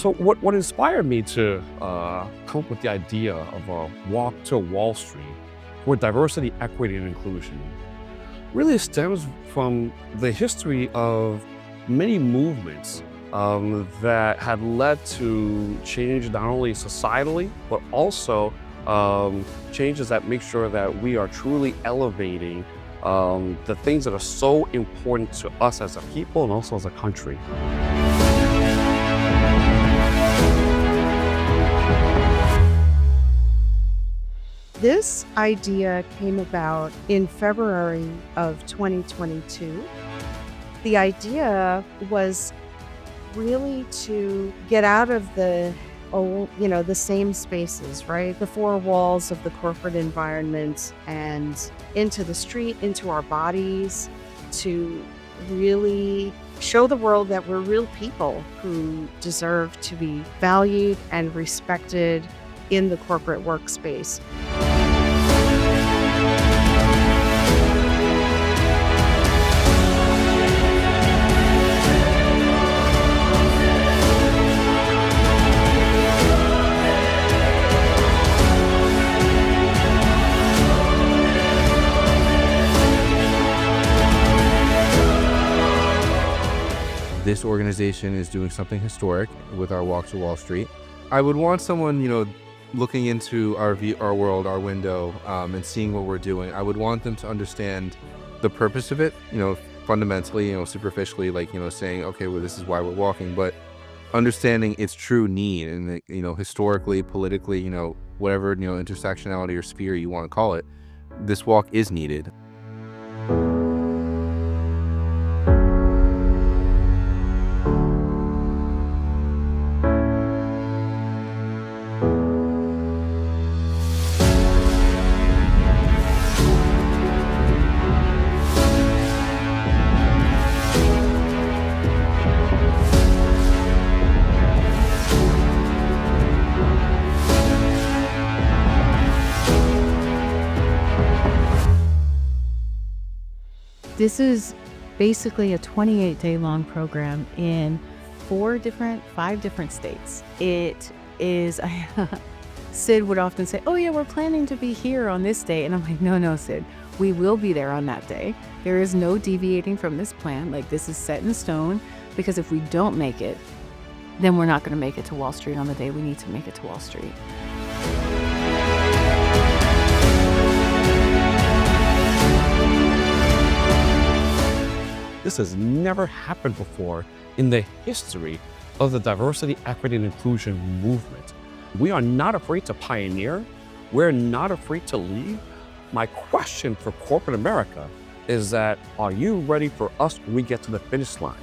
So what inspired me to come up with the idea of a walk to Wall Street for diversity, equity, and inclusion really stems from the history of many movements that had led to change not only societally, but also changes that make sure that we are truly elevating the things that are so important to us as a people and also as a country. This idea came about in February of 2022. The idea was really to get out of the the same spaces, right? The four walls of the corporate environment and into the street, into our bodies, to really show the world that we're real people who deserve to be valued and respected in the corporate workspace. This organization is doing something historic with our Walk to Wall Street. I would want someone, looking into our world, our window, and seeing what we're doing. I would want them to understand the purpose of it, fundamentally, superficially, saying, okay, well, this is why we're walking, but understanding its true need and, historically, politically, whatever, intersectionality or sphere you want to call it, this walk is needed. This is basically a 28-day long program in 5 different states. It is, Sid would often say, oh yeah, we're planning to be here on this day. And I'm like, no, Sid, we will be there on that day. There is no deviating from this plan. This is set in stone, because if we don't make it, then we're not going to make it to Wall Street on the day we need to make it to Wall Street. This has never happened before in the history of the diversity, equity, and inclusion movement. We are not afraid to pioneer. We're not afraid to lead. My question for corporate America is that, are you ready for us when we get to the finish line?